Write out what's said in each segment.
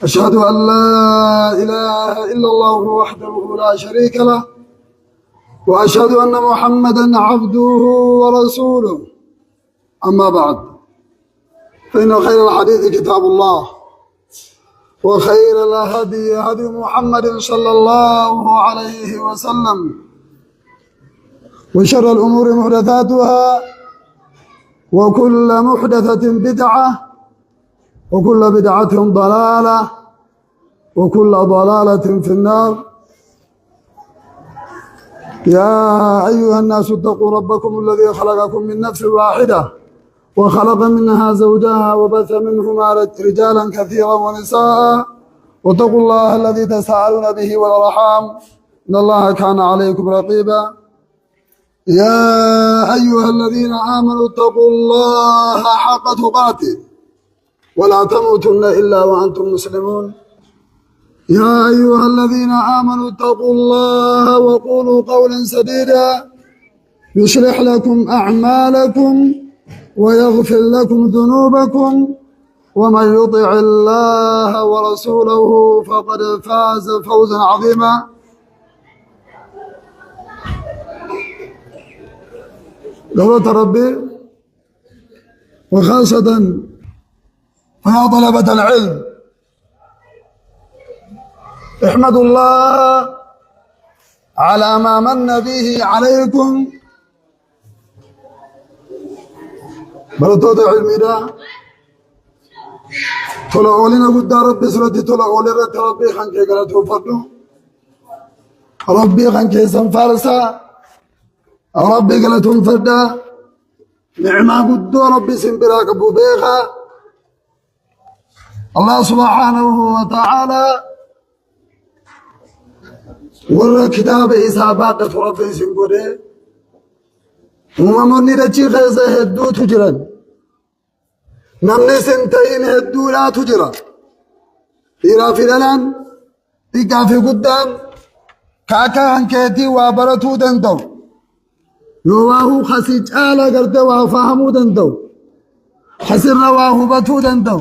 أشهد أن لا إله إلا الله وحده لا شريك له وأشهد أن محمدًا عبده ورسوله أما بعد فإن خير الحديث كتاب الله وخير الهدي هدي محمد صلى الله عليه وسلم وشر الأمور محدثاتها وكل محدثة بدعة وكل بدعة ضلالة وكل ضلالة في النار. يا أيها الناس اتقوا ربكم الذي خلقكم من نفس واحدة وخلق منها زوجها وبث منهما رجالا كثيرا ونساء واتقوا الله الذي تساءلون به والأرحام إن الله كان عليكم رقيبا. يا أيها الذين آمنوا اتقوا الله حق تقاته ولا تموتن إلا وأنتم مسلمون. يا أيها الذين آمنوا اتقوا الله وقولوا قولا سديدا يصلح لكم أعمالكم ويغفر لكم ذنوبكم ومن يطع الله ورسوله فقد فاز فوزا عظيما. دولة ربي وخاصة فيا طلبة العلم احمدوا الله على ما من به عليكم برطوط علمي دا طلعوا لنا قد ربي سرتي طلعوا لنا ربي خانكي قلتوا فردوا ربي خانكي سنفارسا ربي قلتهم فردا نعمة قد ربي سنبراك أبو بيخا الله سبحانه وتعالى ورى كتاب إصابات ربي سنقوده ومن ندجي خيزة هدو تجرا نمني سنتين هدو لا تجرا إيرا في دلان إيقا في قدام كاكا هنكيتي وابرتو دندو يواه خسيج آلا قرده وفهمو دندو خسر رواه بتو دندو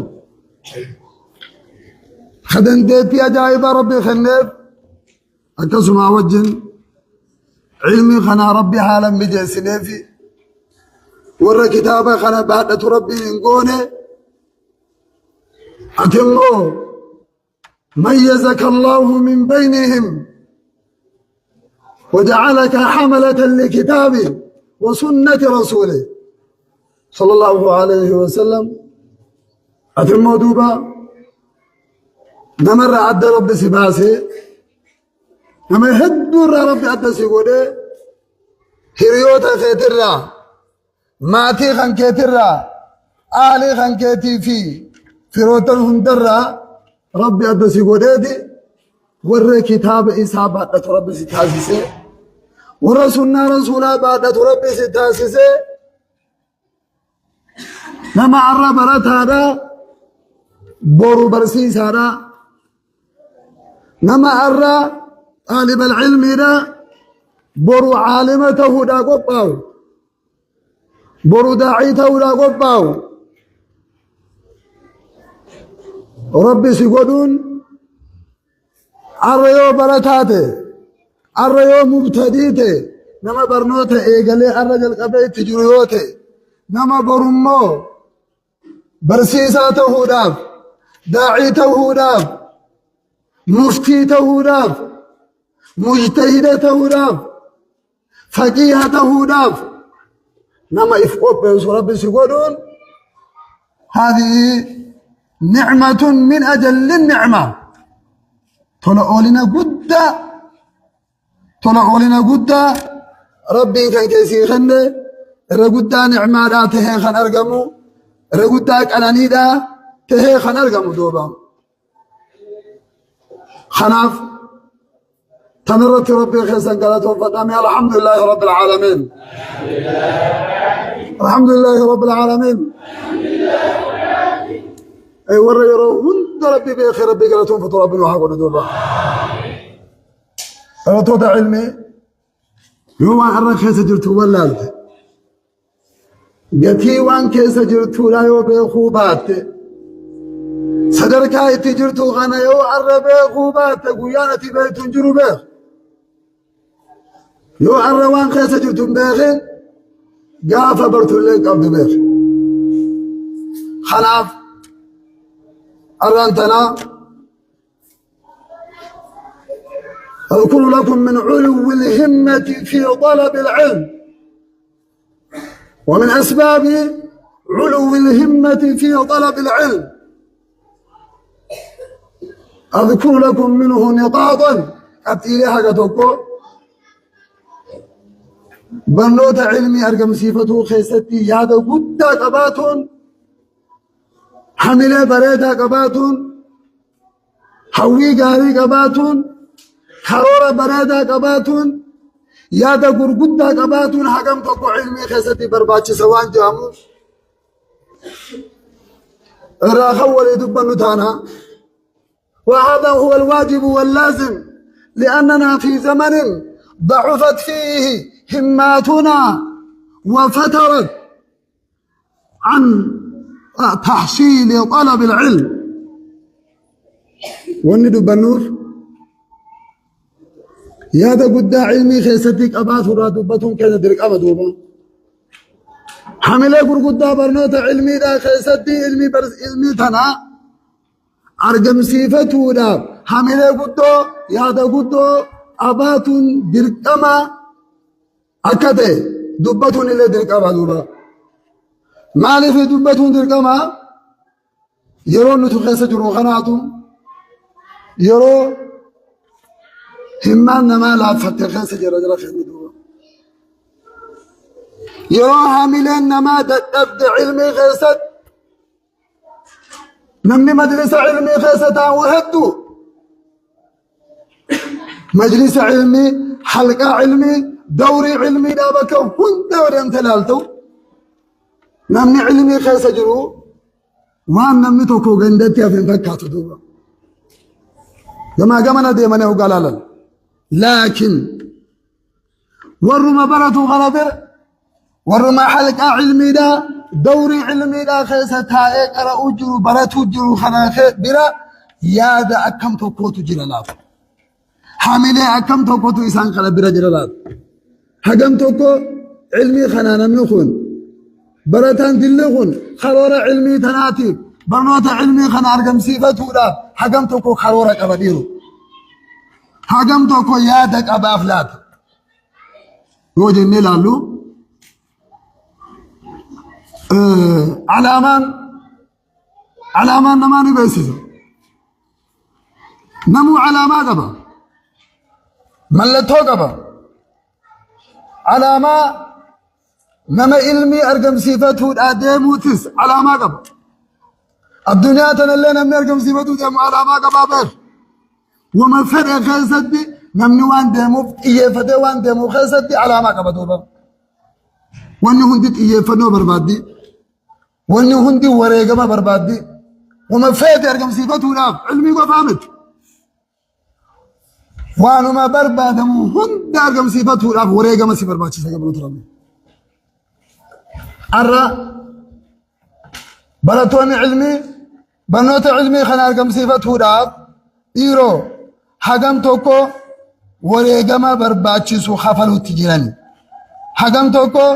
خدن ديتي أجايب ربي خنف أكسما وجن علمي خنا ربي حالا بجيسني في ورى كتابة خنا بعد ربي نقونه أتمو ميزك الله من بينهم وجعلك حملة لكتابه وسنة رسوله صلى الله عليه وسلم. أتمو دوبا نمر عد ربي سباسي نما هدو ربي عد سيقوده هريوتا خيترا ماتي خنكيترا آلي خنكيتي في فروتن هندرا ربي عد سيقوده دي ورى كتاب إصابات ربي ستاسسي ورى سنة رسولا بعد ربي ستاسسي نما عرى برات هذا بورو برسيس هذا نما عرى طالب العلم دا برو عالمته دا قباو برو داعيته دا قباو ربي سيقودون الريو برتاته الريو مبتديته نما برنوته ايقالي الرجل قبل تجريوته نما برمو برسيساته داف داعيته داف مفتيته داف مجتهدته داف فقيهته داف نما إفقوب ربي سيقولون هذه نعمة من أجل النعمة طلعوا لنا قد ربي كان كيسي خنه رقدا نعمة تهي خن أرقمو رقدا كنانيدا تهي خن أرقمو دوبا خناف تمرت ربي خيسان قالتهم فقامي الحمد لله رب العالمين الحمد لله رب العالمين أي ورى يروهن ربي بخير ربي قالتهم فطربين وحقوا دوبا توضع علمي يوم عرق خيسة جرتو واللالت قتي وان كيسة جرتو لا يوبي خوبات صدركا تجرتو غنا يو عربي غوبات قيانة بيت جروبه يو عروان خيسة جرتم بيخين قافة برتو الليل قبل بيخ خلاف أرانتنا أذكر لكم من علو الهمة في طلب العلم ومن أسباب علو الهمة في طلب العلم أذكر لكم منه نقاطا أبتيلي حاجة توقع بنوت علمي أرقم صفته خيستي يادا قدا قباتون حملة بريدة قباتون حوي قاري قباتون حرورة بريدة قباتون يادا قرقدا قباتون حقم توقع علمي خيستي برباتش سوان جامو الراخول يدبن تانا وهذا هو الواجب واللازم لأننا في زمن ضعفت فيه هماتنا وفترت عن تحصيل طلب العلم وندب النور يا ذا قد علمي خيستك أبات رادبتهم كان درك أبدوبا حمله قرقدا برنوت علمي دا خيستي علمي تنا أرقم صفته دا حمله قدو يا ذا قدو أبات درك أما أكده دبتون اللي درك أبدوبا مالي في دبتون درك أما يرون نتخيس جرو خناتهم يرو همان نما لا فتر خيس جرو خندوبا يرو حاملين نما تبدأ علمي خيست نمني مجلس علمي خيستا وهدو مجلس علمي حلقة علمي دوري علمي دابكو هن دوري امتلالتو نمني علمي خيس جرو وان نمني توكو غندتي افين فكاتو دوبا جماعة ديمانه وقالالا لكن ورما براتو غلبه ورما حلقة علمي دا دوري علمي دا خيستا اقرأ جرو براتو جرو خناخي برا يادا أكم توقوتو جلالات حاملة أكم توقوتو إسان خلا برا جلالات حقم توقو علمي خنانا منخون براتان دلخون خرورة علمي تناتي برنوتا علمي خنا أرقم سيفتو دا حقم توقو خرورة كبديرو حقم توقو يادك أبا أفلات يوجد نلالو علامان نماني بيسيسو نمو علامة قبا ملتو قبا علامة نما علمي أرقم صفته الآدم وتس علامة قبا الدنيا تنالي نمني أرقم صفته ديمو علامة قبا بير وما فرق خيسد دي نمني وان ديمو إيه فتي وان ديمو خيسد دي علامة قبا دوبا واني هندت إيه فنو بربادي واني هندي وريقما بربادي وما فيت أرقم صفته لاف علمي وفامت وانو ما بربادمو هند أرقم صفته لاف وريقما سي بربادي سيقبلو ترمي أرى براتوني علمي بنوت علمي خنا أرقم صفته لاف إيرو حقم توكو وريقما بربادي سو خفلو تجيراني حقم توكو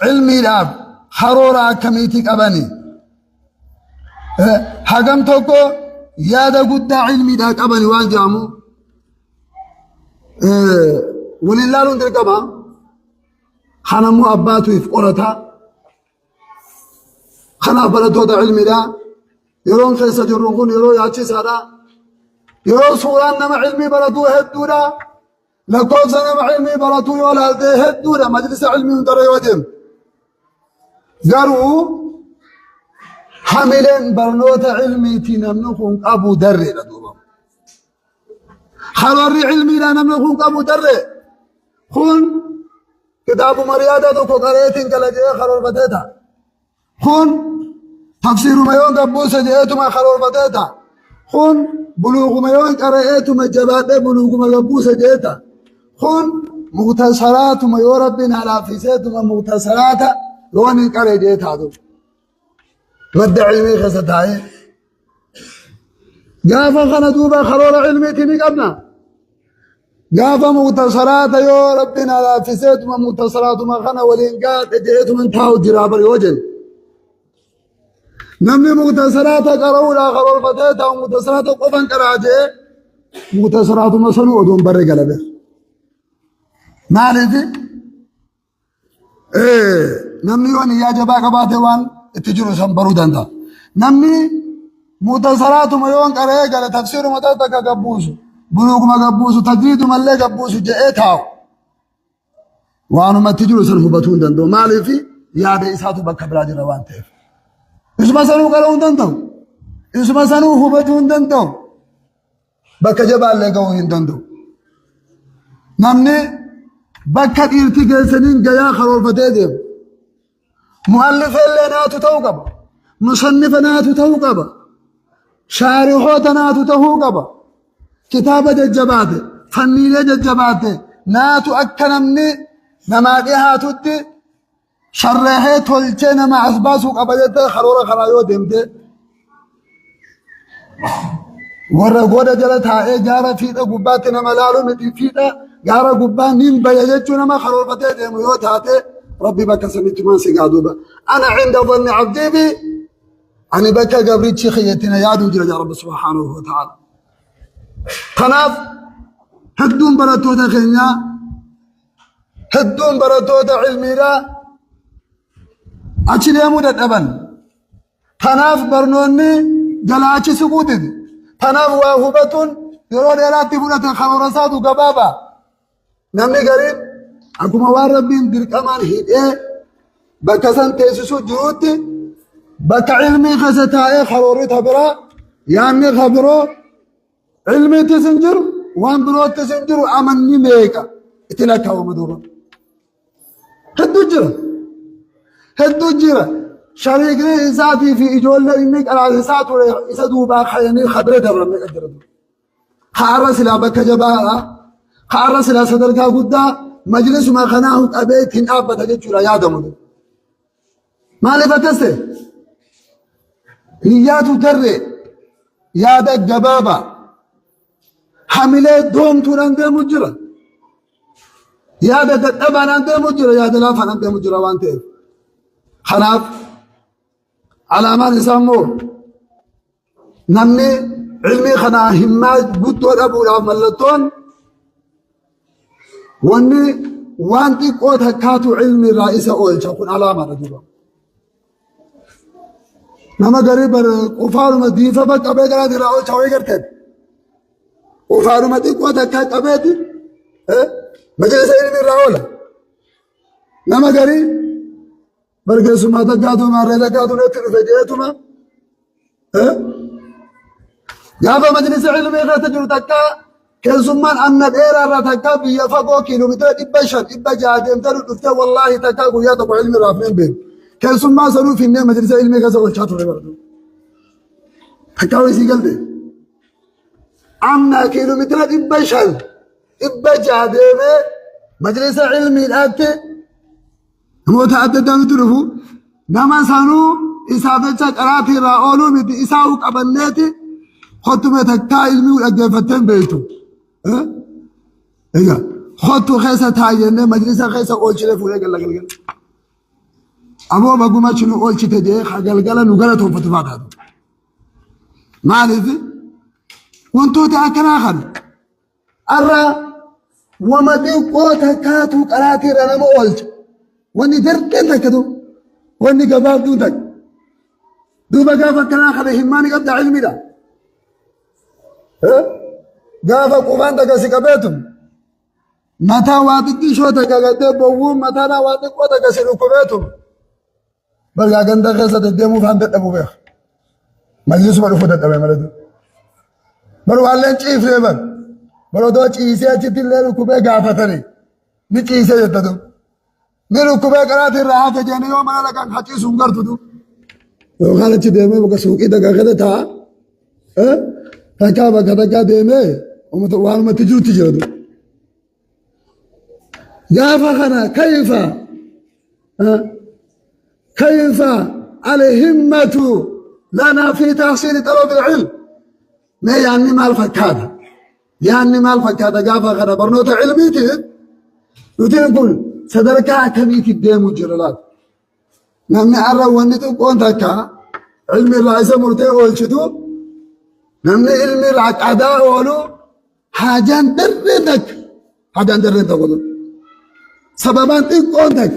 علمي لاف خرورة كميتك أباني حقم توكو يادا قد علمي داك أباني وان جامو ولله لون درقبا خنمو أباتو يفقرتها خنا بلدو دا علمي دا يرون خيسة جرنقون يرو ياتي سادا يرو سوران نما علمي بلدو هدو دا لكوز نما علمي بلدو يولا هدو دا مجلس علمي در يودم قالوا حملين برنوت علمي تنمنخون أبو دري لدوبا خبري علمي لا نمنخون أبو دري خون كتاب مريادة دوكو قريتين كالجيه خرور بديتا خون تفسير ميون قبوسة جيتما خرور بديتا خون بلوغ ميون قريتما جبادة بلوغ مقبوسة جيتا خون مغتسرات ميون ربنا على فيسيتما مغتسرات لوني قري جيتا دو ود علمي خستاي قافا خنا دوبا خرور علمي تني قبنا قافا متصرات يا ربنا لا فسيت ما متصرات ما خنا ولينقات ادعيت من تاو جرابر يوجن نمني متصرات قروا لا خرور فتيت او متصرات قفن قراجه متصرات ما سنو ودون بر قلبه مالتي نمني وني يا جبا قباته وان اتجرو سنبرو دنتا نمني متصرات ما يوان قرأ قال تفسير متى تكابوس بلوغ ما قبوس تجريد ما اللي قبوس جاءتها وانو ما تجرو سنهبتون دندو مالي في يا بيساتو بكبراج روان تيف اسما سنو قالون دندو اسما سنو هبتون دندو بك جبال لقوين دندو نمني بك ارتقال سنين قيا خرول فتيدهم مؤلف اللي ناتو توقب مصنف ناتو توقب شارحوت ناتو توقب كتابة ججباته فنيلة ججباته ناتو أكنمني نما ديهاتو دي شرحي تولچه نما أسباسو قبجته خرور خرايو دمته ورا غودا جلتا جارا فيدا غبات نما لالو نتي فيدا جارا غبا نين بيجچو نما خرور فته دمو يوتاته ربي بك سميت ما سيغادوبا انا عند ظن عبدي بي أنا بك قبريت شيخيتنا يا دوجر يا رب سبحانه وتعالى خلاف هدون براتوتا خينيا هدون براتوتا علمي لا أشيل يمود الأبن خلاف برنوني جلاشي سقوطي خلاف وهبتون يرون يلاتي بولة الخمرسات وقبابا نمني قريب أكو موار ربين درك أمان هيد بكسن تيسسو جروتي بك علمي خستاي خروري تبرا يعني خبرو علمي تسنجر وان برو تسنجر امني ميكا اتلاكا ومدوبا هدو جرا شريكني ذاتي في اجول انك على ساعات ولا يسدوبا خيني خبره تبرم اجرد خارس لا بك جبا خارس لا صدركا غدا مجلس ما خناه ابيت ابدا جرا يا دمو مالي فتسه نياتو تري يادا جبابا حمله دوم توران دي مجرى يادا تتبان عند مجرى يادا لا فان عند مجرى وانته خلاف علامات يسمو نمي علمي خنا همات بوتو ابو ملتون وني وانتي قوت هكاتو علمي رئيس اول تكون علامه رجل نما غريب وفارو مدي فبك ابي غادي راو چاوي کرتے وفارو مدي کو دکا قبيت مجلس علمي راولا نما غريب برغس ما دغاتو ما رغاتو نتر فجيتما يا مجلس علمي غتجر دكا كزمان ان ديرا رتكا بيفقو كيلومتر دبشن دبجادم تر دفت والله تكا يا تو علمي رافين بين كيسون ما سنو في النعمة مدرسة علمي كذا والشاطر ربنا حكاوي سيقل دي عمنا كيلومتر إبشال إبجع ديمة مدرسة علمي الآتي هو تعدد نترفو نما سنو إسافة قراتي رأولو مدي إساوك أبنيتي خطو تكتا علمي والأجفتين بيتو إيه خطو خيسة تاينة مدرسة خيسة قول شرفو لك الله أبو بقول ما شنو أول شيء تجيه خجل قال نقولتهم فتفات هذا ما عليه وانتو تأكل آخر أرى وما دين كاتو قراتي رنا ما أولش واني درت كذا كذو واني قباب دودك دوبا قافا كان آخر هماني قبل علمي ده قافا قفان تكسي كبيتهم متى واتكي شو تكاكتب بوهم متى واتك واتكسي ركبيتهم برجع عند خزة الدمو فهمت أبو بيخ مجلس ما رفضت أبي مرد برو على شيء فليبر برو دو شيء سيأتي تلله ركوبه قافتني نشيء سيأتدو نركوبه كراتي راحة جاني يوم أنا لكان حكي سونغر تدو لو خالد شيء دمه بقى سوكي دكا كذا تا تكا بقى دكا دمه ومتوال ما تجرو تجرو قافخنا كيف كيف الهمة لنا في تحصيل طلب العلم ما يعني مال فكاده يعني مال فكاده قافا غدا برنوت علميتي يقول صدركا كميتي الدم وجرلات نمني عرى ونتو قونتكا علم الرئيس مرتي أولشتو نمني علم العقادة أولو حاجان درتك حاجان درتك أولو سببان تقونتك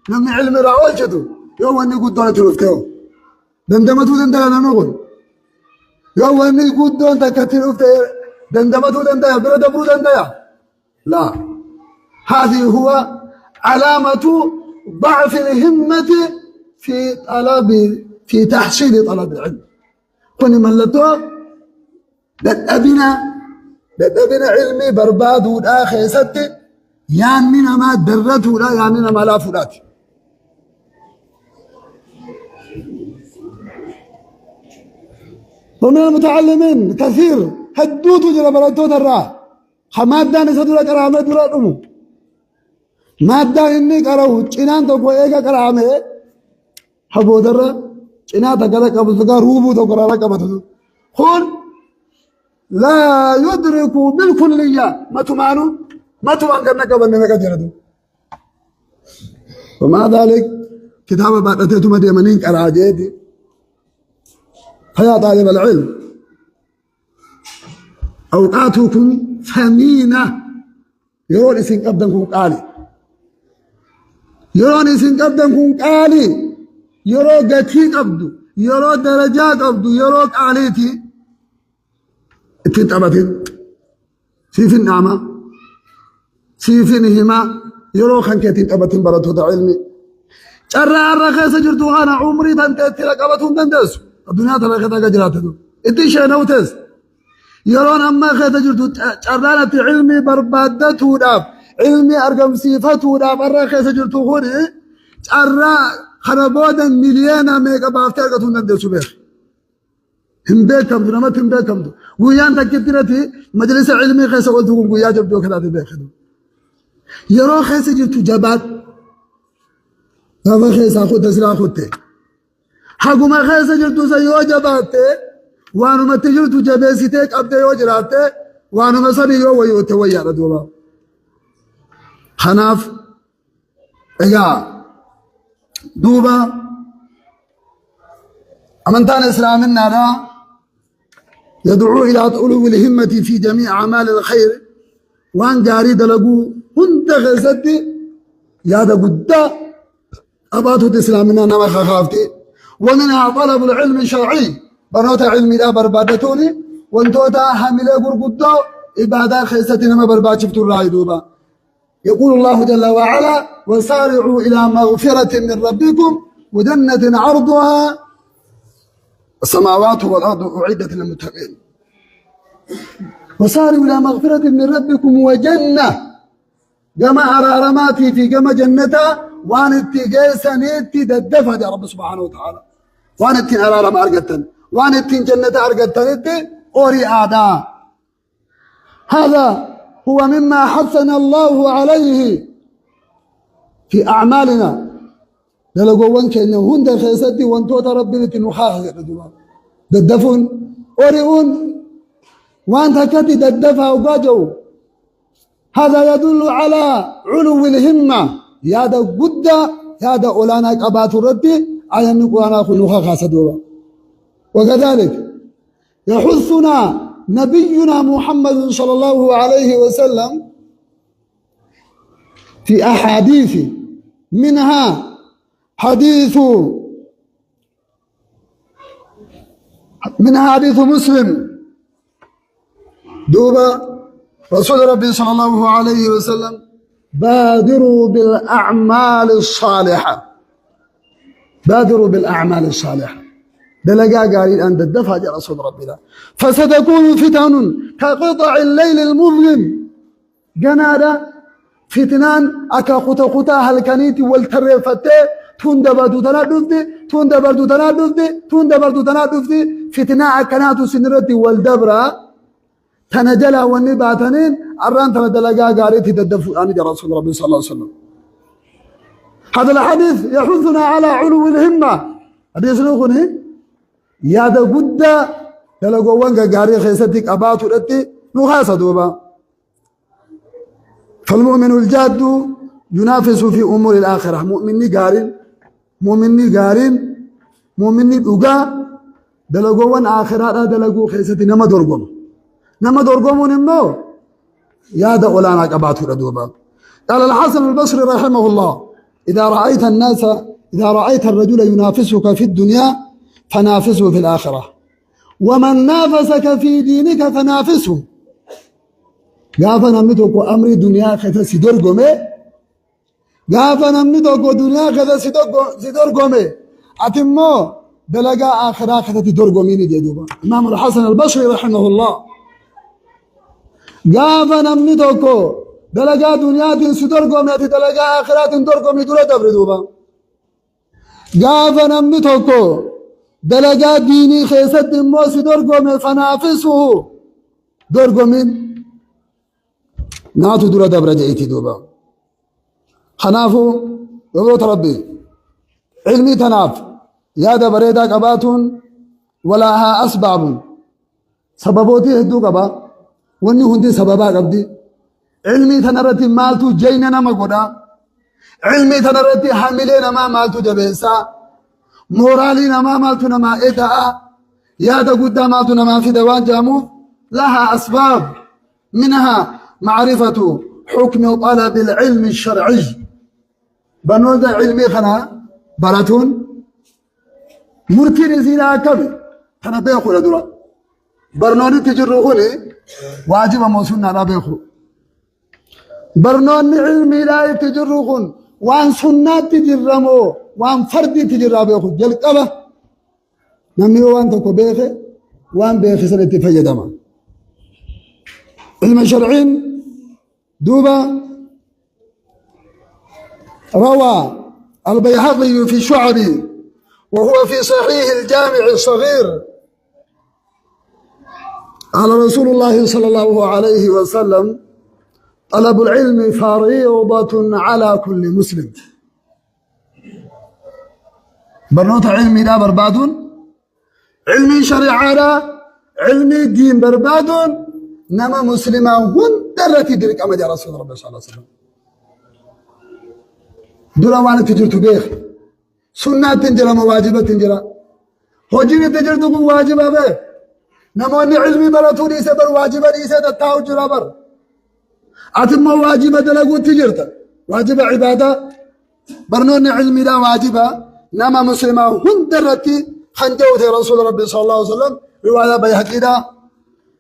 نمني علم الرئيس أولشتو يوم أني قد دونة تلوفتيو دندمتو دندلا نقول يوم أني قد دونة تلوفتيو دندمتو دندلا برد برو دندلا لا هذه هو علامة ضعف الهمة في تحصيل طلب العلم كوني ملتو لدبنا علمي برباد ودا خيستي ياننا ما درت ولا ياننا ما لا فلات ومن المتعلمين كثير هدوت جرى براتو درا حماد دان سدولا كرامه درا دمو مادا إني كراو چنان تو کوئی کا کرامه حبو در چنا تگلا قبض کا روبو تو کرا قبض خون لا يدرك بالكلية ما تمان کرنا قبل نے کا جردو ومع ذلك كتاب بعد اتيتم ديمنين كراجيدي فيا طالب العلم اوقاتكم ثمينة يقول اسم قدمكم قالي يرون اسم قدمكم قالي يرو قتي قبدو يرو درجات قبدو يرو قاليتي اتتبتين سيف النعمة سيف نهما يرو خنكتين تبتين براتو علمي شرع الرخيص جرتو أنا عمري تنتهي لقبتهم تندسو الدنيا تلقيتها قجراتهم انتي شينوتس يرون أما خيط جرتو شرعنا علمي بربادته داب علمي أرقم صفته داب الرخيص جرتو خوني شرع خربودا مليانا ميقا بافتر قطون تندسو بيخ هم بيكم دو نمت هم بيكم دو قويان تكتيرتي مجلس علمي خيص قلتكم قويا جبدو كذا بيخدو يرون خيص جرتو جبات هذا خيص أخذ تسلا أخذته حكومة خيص جرتو سيو جباته وانو متجرتو جبسيتك أبدا يو جراته وانو مسني يو ويو تويا ردوبا خناف إيجا دوبا أمنتان إسلام النار يدعو إلى طلوع الهمة في جميع أعمال الخير وان جاري دلقو هنت غزتي يا دا قدا أباتو إسلامنا نما خافتي ومنها طلب العلم الشرعي بنوتا علمي دا بربادتوني وانتوتا حاملة قرقودو إبادة خيستنا ما برباد شفتو الرأي دوبا يقول الله جل وعلا وسارعوا إلى مغفرة من ربكم وجنة عرضها السماوات والأرض أعدت للمتقين وسارعوا إلى مغفرة من ربكم وجنة جمع رماتي في جمع جنة وانتي جيسانيتي ددفها يا رب سبحانه وتعالى وانتي على رم أرقتن وانتي جنة أرقتن أوري أعداء هذا هو مما حثنا الله عليه في أعمالنا دلقوا وانك إنه هند خيستي وانتو ربي لتنوحاه ددفون أوريون وانت كتي ددفها وقاجوا هذا يدل على علو الهمة يا دا قدّا يا دا أولانا قبات الرد على النقوانا خنوخا خاصدوا وكذلك يحثنا نبينا محمد صلى الله عليه وسلم في أحاديث منها حديث مسلم دوبا رسول ربي صلى الله عليه وسلم بادروا بالأعمال الصالحة بادروا بالأعمال الصالحة دلقا قال أن الدفع يا رسول ربنا فستكون فتن كقطع الليل المظلم جنادا فتنان أكا قطا هالكنيتي والترفتي تندبردو تنادفدي فتنة أكناتو سنرتي والدبرة تنجلا والنباتنين أران تندلقا قاريتي تدفع عن رسول ربي صلى الله عليه وسلم هذا الحديث يحثنا على علو الهمة حديث نقول يا دا قد دلقوان غاري خيستك أباتو رتي نخاصة دوبا فالمؤمن الجاد ينافس في أمور الآخرة مؤمني قارين مؤمني دوغا دلقوان آخرة دلقو خيستي نما درقوم نمو يا دغلانا أباتو ردوبا قال الحسن البصري رحمه الله إذا رأيت الرجل ينافسك في الدنيا فنافسه في الآخرة ومن نافسك في دينك فنافسه غافنا متوكو أمري دنيا خيث سيدرقومي غافنا متوكو دنيا خيث سيدرقومي أتمو دلقا آخرة خيث تدرقوميني جدوبا إمام الحسن البصري رحمه الله غافنا متوكو دلقا دنيا سيدرقومي دلقا آخرة تدرقومي دولا دبردوبا غافنا متوكو دلقا ديني خيث موسي درقومي فنافسه درقومين ناتو دولا دبر جئتي دوبا خنافو وقوت ربي علمي تناف يا دبريدا قباتون ولها أسباب سببوتي هدو قبا وني هندي سببا قبدي علمي تنرتي مالتو جيننا مقودا علمي تنرتي حاملين ما مالتو جبيسا مورالي نما مالتو نما إدعا يادا قداماتو نما في دوان جامو لها أسباب منها معرفة حكم طلب العلم الشرعي بنود علمي خنا براتون مرتين زينا كبي خنا بيخو لدولا برنوني تجرخوني واجب موسونا لا بيخو برنوني علمي لا تجرخون وان سنات تجرمو وان فردي تجرى بيخو جلقبه نمي وان تكو بيخي وان بيخي سنتي فجدما علم الشرعين دوبا روى البيهقي في شعبه وهو في صحيح الجامع الصغير قال رسول الله صلى الله عليه وسلم طلب العلم فريضة على كل مسلم برنوت علمي لا بربادون علمي شريعة لا علمي دين بربادون نما مسلما هندرتي درك أمد يا رسول الله صلى الله عليه وسلم دولا وانا تجرت بيخ سنة تنجرى مواجبة تنجرى هجيني تجرت واجبة به نما أن علمي براتو ليس بر واجبة ليس تتاو جرابر أتم واجبة دلقو تجرت واجبة عبادة برنون علمي لا واجبة نما مسلما هندرتي خنجوت رسول ربي صلى الله عليه وسلم رواية بيهقي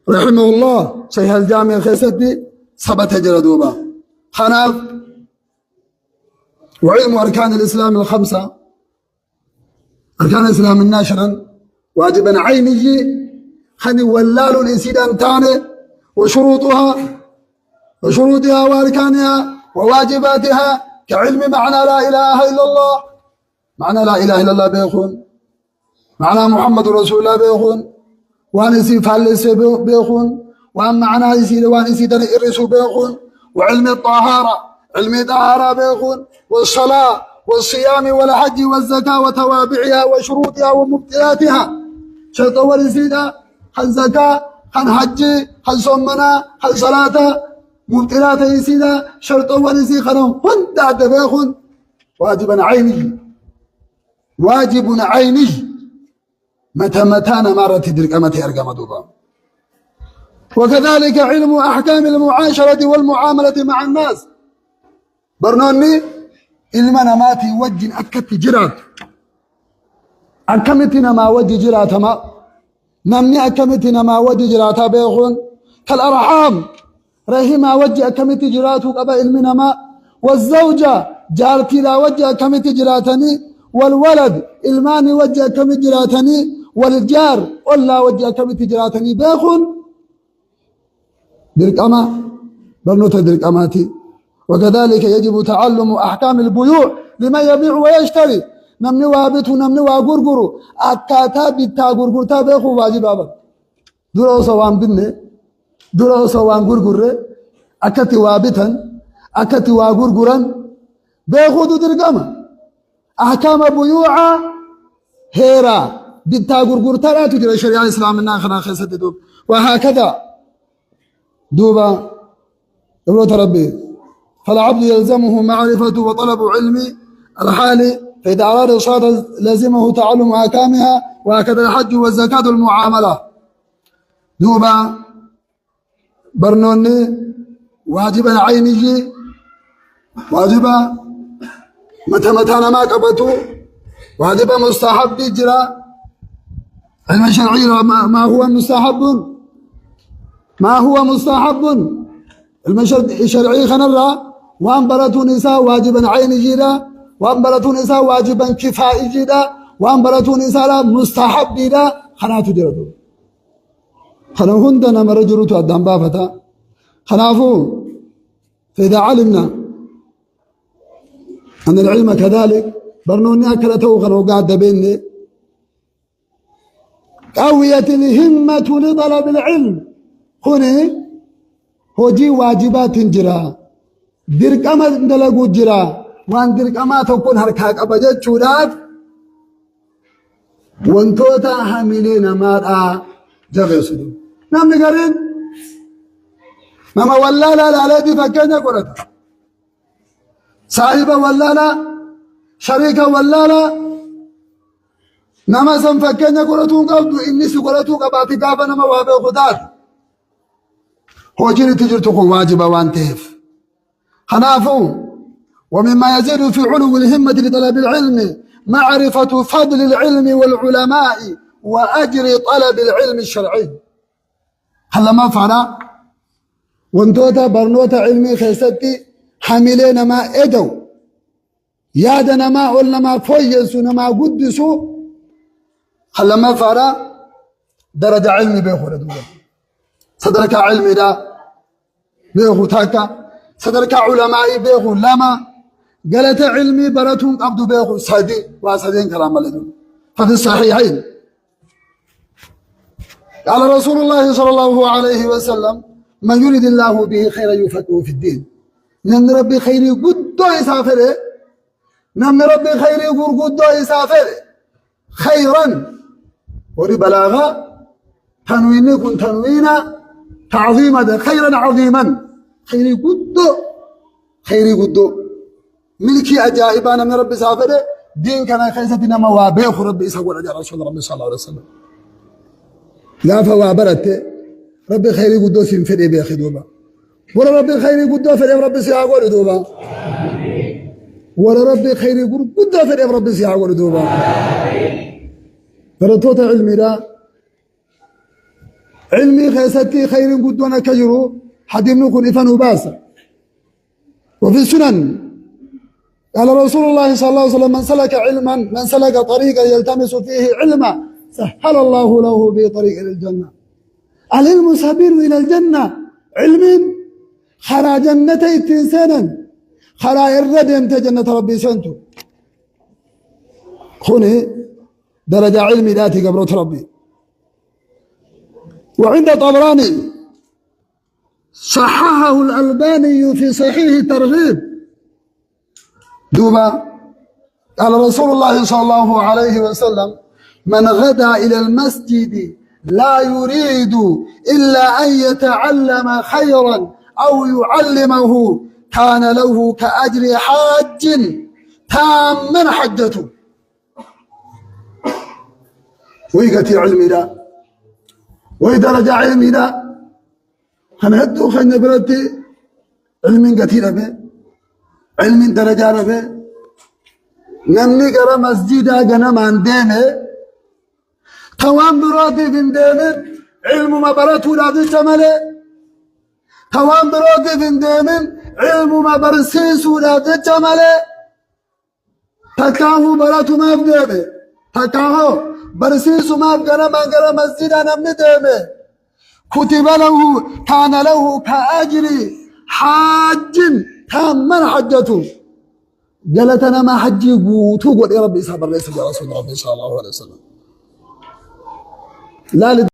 رحمه الله صحيح الجامع خيستي ثبت جردوبا خناف وعلم أركان الإسلام الخمسة أركان الإسلام الناشرا واجبا عيني خني ولال الإنسان تاني وشروطها وأركانها وواجباتها كعلم معنى لا إله إلا الله معنى لا إله إلا الله بيخون معنى محمد رسول الله بيخون وانسي فالس بيخون وان معنى يسير وانسي تنئرس بيخون وعلم الطهارة علم طهارة بيخون والصلاة والصيام والحج والزكاة وتوابعها وشروطها ومبطلاتها شرط ورسيدة خن زكاة خن حج خن صمنا خن صلاة مبطلات يسيدة شرط ورسي خنهم هند بيخون واجب عيني متى نمارة تدرك متى أرقام دوبا وكذلك علم أحكام المعاشرة والمعاملة مع الناس برنوني علم نماتي وجن أكت جرات أكمتنا ما وجه جرات ما نمني أكمتنا ما وجه جرات بيخون كالأرحام رحمة وجه أكمت جرات قبل علمنا ما والزوجة جارتي لا وجه أكمت جراتني والولد الماني وجه أكمت جراتني والجار ولا وجه أكمت جراتني بيخون درك أما برنوت درك أماتي وكذلك يجب تعلم أحكام البيوع لمن يبيع ويشتري نمني وابت ونمني وغرغر أكاتا بيتا غرغرتا بيخو واجب أبا دروس وان بني دروس وان غرغر أكتي وابتا أكتي وغرغرا بيخو درك أما أحكام بيوع هيرا بتا غرغرتا لا تجري شريعة الإسلام إنها خنا خيست دوب وهكذا دوبا قلت ربي فالعبد يلزمه معرفة وطلب علم الحال فإذا أراد الصلاة لازمه تعلم أحكامها وهكذا الحج والزكاة المعاملة دوبا برنوني واجبا عيني واجبا متى أنا ما قبته واجبا مستحب جرا علم الشرعي ما هو مستحب الشرعي خنرا وأنبرته نساء واجبا عيني جرا وأنبرته نساء واجبا كفائي جرا وأنبرته نساء مستحب جرا خناتو جرا خناهن دنا مرجروت أدم بافتا خنافو فإذا علمنا أن العلم كذلك برنوني أكلته وخلو قاعد بيني قوية الهمة لطلب العلم هنا هجي واجبات جرا درقما دلقو جرا وان درقما تكون هركاك أبجد شورات وانتوتا حاملين مارا جغسدو نعم نقرين ماما ولالا لا دي فكينا قرأت صاحبة ولالا شريكة ولالا نما سنفكينا قرأتون قبضو إني سقرأتون قباتي قابا نما وابا خدات هو جيني تجرتكم واجبة وانتهف خنافو ومما يزيد في علو الهمة لطلب العلم معرفة فضل العلم والعلماء وأجر طلب العلم الشرعي هلا ما فعلا وانتوتا برنوتا علمي خيستي حاملين ما ادو يادنا ما قلنا ما فويسوا ما قدسوا هلا ما فعلا درجة علمي بيخو ردولا صدرك علمي دا بيخو تاكا صدرك علمائي بيخو لما قالت علمي براتهم قبضوا بيخو صدي وصدين كلام لدول ففي الصحيحين قال رسول الله صلى الله عليه وسلم من يريد الله به خيرا يفقهه في الدين نمن ربي خيري قدو يسافره نمن ربي خيري قدو يسافره خيرا وري بلاغة تنوين يكون تنوينا تعظيما خيرا عظيما خيري قدو ملكي أجائبانا من ربي سافره دين كان خيستنا موابيخ ربي يسوى رجال رسول ربي صلى الله عليه وسلم لا فوابرت ربي خيري قدوس فري بيخي دوبا ولا ربي خيري قدوس فري ربي سيعقول دوبا ولا ربي خيري قدوس فري ربي سيعقول دوبا فرطوت علمي لا علمي خيستي خير قدونا كجرو حديم نكون إفن وباسا وفي السنن قال رسول الله صلى الله عليه وسلم من سلك طريقا يلتمس فيه علما سهل الله له به طريق إلى الجنة العلم سبيل إلى الجنة علم خرى جنتي تنسانا خرى الردم جنة ربي سنتو خوني درجة علمي ذاتي قبرة ربي وعند طبراني صححه الألباني في صحيح الترغيب دوبا قال رسول الله صلى الله عليه وسلم من غدا إلى المسجد لا يريد إلا أن يتعلم خيرا أو يعلمه كان له كأجر حاج تاما حجته ويقتي علمي لا ويدرجة علمي لا هنهدو خينا برتي علم قتيل به علم درجة به نمني قرى مسجدا قنم عن دينه توان براتي فين ديمن علم ما براتو لا تجمله توان براتي فين ديمن علم ما برسيسو لا تجمله تكاهو براتو ما بديمه تكاهو برسيسو ما بقنا ما قرى مسجد أنا من ديمه كتب له كان له كأجر حاج تاما حجته قالت أنا ما حجي قوتو قل يا ربي صبر ليس يا رسول الله صلى الله عليه وسلم لا